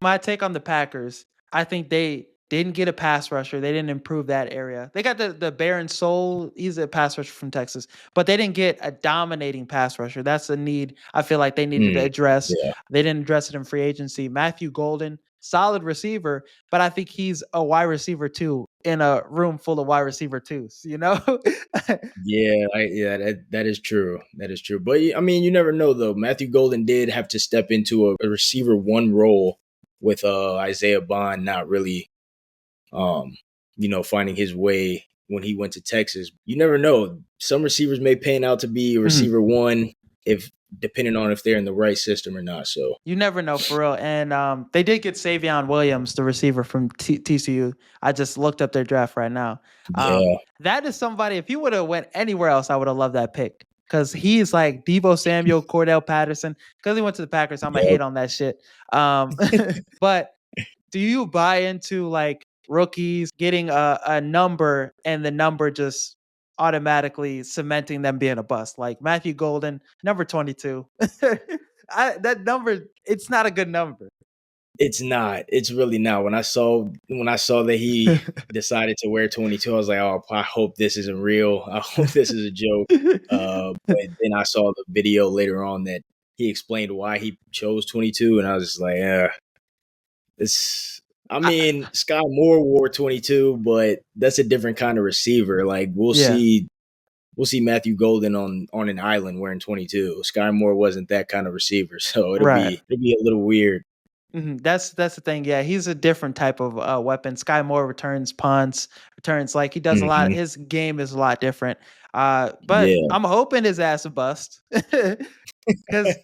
My take on the Packers, I think they didn't get a pass rusher. They didn't improve that area. They got the Baron Soul. He's a pass rusher from Texas, but they didn't get a dominating pass rusher. That's a need I feel like they needed to address. Yeah. They didn't address it in free agency. Matthew Golden, solid receiver, but I think he's a wide receiver too in a room full of wide receiver twos, you know? That is true. That is true. But I mean, you never know though. Matthew Golden did have to step into a receiver one role with Isaiah Bond not really finding his way when he went to Texas. You never know. Some receivers may pan out to be a receiver one if depending on if they're in the right system or not. So you never know for real. And they did get Savion Williams, the receiver from TCU. I just looked up their draft right now. That is somebody, if he would have went anywhere else, I would have loved that pick. Because he's like Deebo Samuel, Cordell Patterson. Because he went to the Packers, I'm going to hate on that shit. But do you buy into like rookies getting a number and the number just automatically cementing them being a bust? Like Matthew Golden, number 22. That number, it's not a good number. It's not. It's really not. When I saw that he decided to wear 22, I was like, oh, I hope this isn't real. I hope this is a joke. But then I saw the video later on that he explained why he chose 22, and I was just like, I mean, Sky Moore wore 22, but that's a different kind of receiver. Like we'll see Matthew Golden on an island wearing 22. Sky Moore wasn't that kind of receiver, so it'll be a little weird. Mm-hmm. That's the thing. Yeah, he's a different type of weapon. Sky Moore returns punts, returns like he does a lot. His game is a lot different. But I'm hoping his ass a bust. Because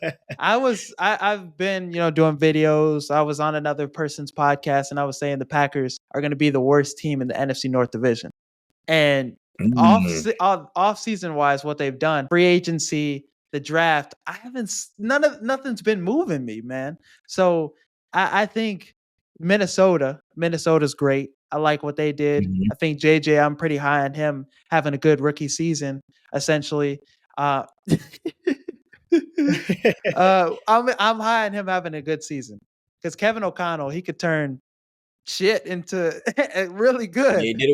I've been, doing videos. I was on another person's podcast and I was saying the Packers are going to be the worst team in the NFC North Division. And off season wise, what they've done, free agency, the draft, nothing's been moving me, man. So I think Minnesota's great. I like what they did. I think JJ, I'm pretty high on him having a good rookie season, essentially. I'm high on him having a good season because Kevin O'Connell, he could turn shit into really good. Yeah, he did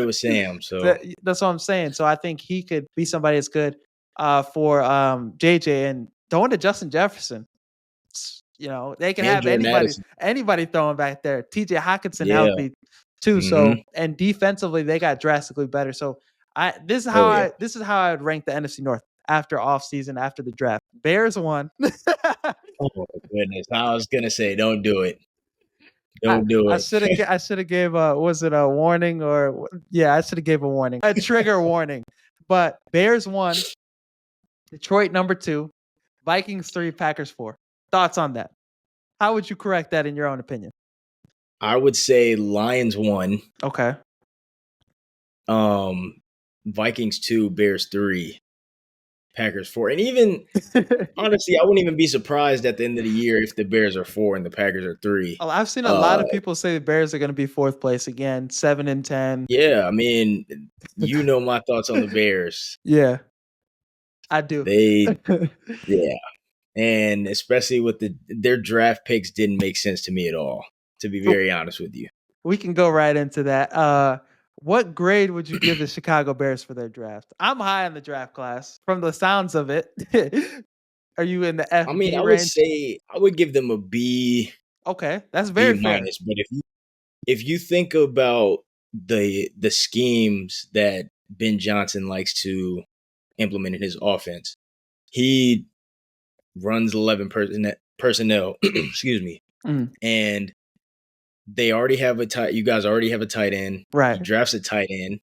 it with Sam. So that's what I'm saying. So I think he could be somebody that's good for JJ and throwing to Justin Jefferson. They can have anybody throwing back there. TJ Hawkinson healthy too. So and defensively they got drastically better. So this is how I would rank the NFC North after offseason, after the draft. Bears won. Oh goodness. I was gonna say don't do it. Don't do it. I should have gave was it a warning or I should have gave a warning. A trigger warning. But Bears won. Detroit number 2. Vikings 3, Packers 4. Thoughts on that? How would you correct that in your own opinion? I would say Lions 1. Okay. Vikings 2, Bears 3, Packers 4. And even honestly, I wouldn't even be surprised at the end of the year if the Bears are 4 and the Packers are 3. Oh, I've seen a lot of people say the Bears are going to be 4th place again, 7-10. Yeah, I mean, you know my thoughts on the Bears. Yeah, I do. Yeah. And especially with their draft picks didn't make sense to me at all, to be very honest with you. We can go right into that. What grade would you give the Chicago Bears for their draft? I'm high in the draft class from the sounds of it. Are you in the F? I mean, range? Would say I would give them a B. Okay, that's very fair. Minus, but if you think about the schemes that Ben Johnson likes to implement in his offense, he runs 11 personnel. Excuse me, and they already have you guys already have a tight end. Right. He drafts a tight end,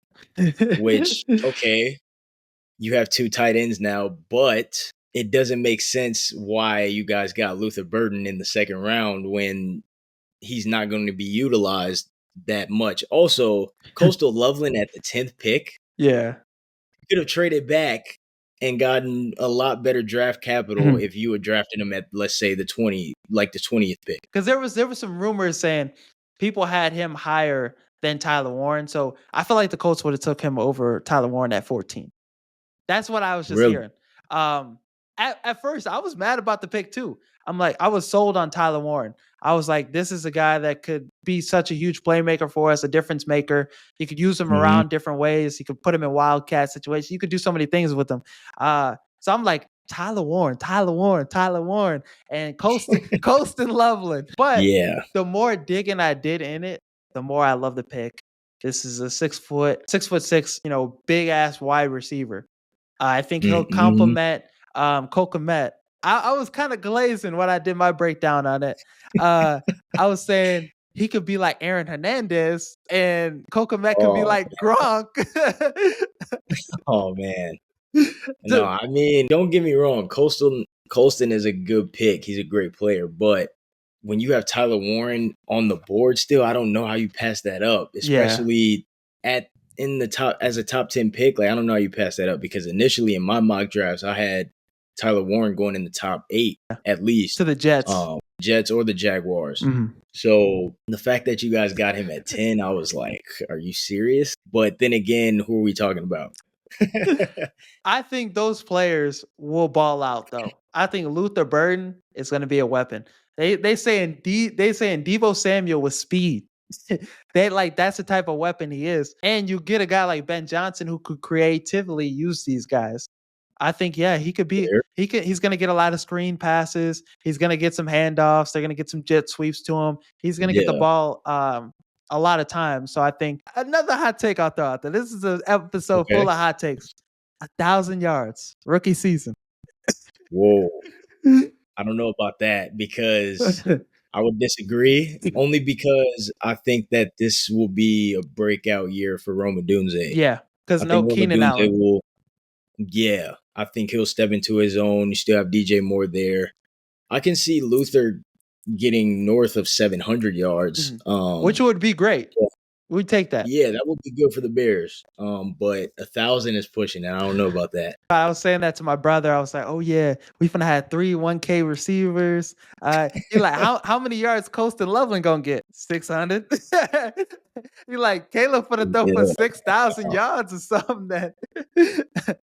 which, okay, you have 2 tight ends now, but it doesn't make sense why you guys got Luther Burden in the 2nd round when he's not going to be utilized that much. Also, Coastal Loveland at the 10th pick. Yeah. You could have traded back and gotten a lot better draft capital if you had drafted him at, let's say, the 20th pick. Because there was some rumors saying people had him higher than Tyler Warren. So I feel like the Colts would have took him over Tyler Warren at 14. That's what I was just hearing. At first, I was mad about the pick too. I'm like, I was sold on Tyler Warren. I was like, this is a guy that could be such a huge playmaker for us, a difference maker. You could use him Mhm. around different ways. You could put him in wildcat situations. You could do so many things with him. So I'm like, Tyler Warren, Tyler Warren, Tyler Warren, and Colston Loveland. But Yeah. the more digging I did in it, the more I love the pick. This is a 6'6", big ass wide receiver. I think he'll Mhm. complement Kokomet. I was kind of glazing when I did my breakdown on it. I was saying he could be like Aaron Hernandez and Kokomet could be Oh, like Gronk. oh man. No, The- I mean, don't get me wrong. Colston is a good pick. He's a great player, but when you have Tyler Warren on the board still, I don't know how you pass that up, yeah, especially at in the top as a top 10 pick. Like I don't know how you pass that up because initially in my mock drafts, I had Tyler Warren going in the top 8 at to least. the Jets. Jets or the Jaguars. Mhm. So the fact that you guys got him at 10, I was like, are you serious? But then again, who are we talking about? I think those players will ball out though. I think Luther Burden is going to be a weapon. They saying Devo Samuel with speed. They like that's the type of weapon he is. And you get a guy like Ben Johnson who could creatively use these guys. I think yeah, he's going to get a lot of screen passes. He's going to get some handoffs. They're going to get some jet sweeps to him. He's going to get the Yeah. ball a lot of times. So I think another hot take I'll throw out there. This is an episode Okay. full of hot takes. 1,000 yards rookie season. Whoa. I don't know about that because I would disagree only because I think that this will be a breakout year for Roma Dunze. Yeah, because I no think Roma Keenan Dunze Allen. will, yeah, I think he'll step into his own. You still have DJ Moore there. I can see Luther getting north of 700 yards. Which would be great. We'd take that. Yeah, that would be good for the Bears. But 1,000 is pushing, and I don't know about that. I was saying that to my brother. I was like, "Oh yeah, we finna have 3 1K receivers." He like, how many yards Colston Loveland gonna get? 600. He like Caleb finna throw for Yeah, 6,000 yards or something. That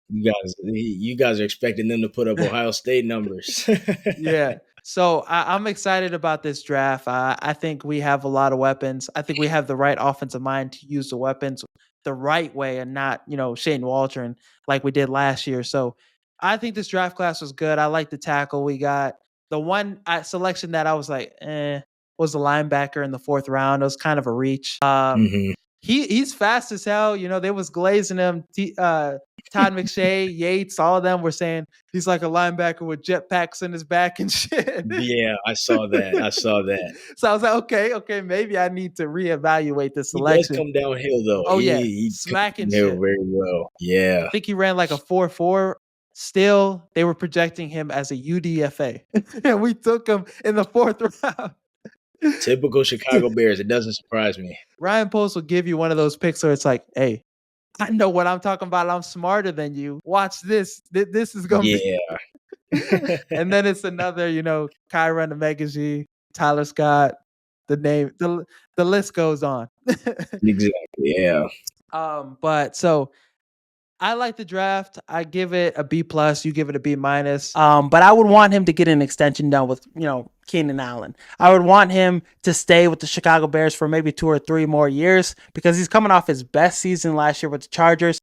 you guys are expecting them to put up Ohio State numbers. yeah. So I'm excited about this draft. I think we have a lot of weapons. I think we have the right offensive mind to use the weapons the right way and not, Shane Waldron like we did last year. So I think this draft class was good. I like the tackle we got. The one selection that I was like, was the linebacker in the 4th round. It was kind of a reach. Hmm. He's fast as hell. They was glazing him. Todd McShay, Yates, all of them were saying he's like a linebacker with jetpacks in his back and shit. Yeah, I saw that. I saw that. So I was like, okay, maybe I need to reevaluate the He does selection. come downhill though. Oh yeah, He comes smacking downhill shit. very well. I Yeah. think he ran like a 4.4. Still, they were projecting him as a UDFA, and we took him in the 4th round. Typical Chicago Bears. It doesn't surprise me. Ryan Post will give you one of those picks where it's like, hey, I know what I'm talking about. I'm smarter than you. Watch this. This is gonna be. Yeah. And then it's another, Kyron Omegaji, Tyler Scott. The list goes on. Exactly. Yeah. But so I like the draft. I give it a B plus. You give it a B minus. But I would want him to get an extension done with, Keenan Allen. I would want him to stay with the Chicago Bears for maybe 2 or 3 more years because he's coming off his best season last year with the Chargers.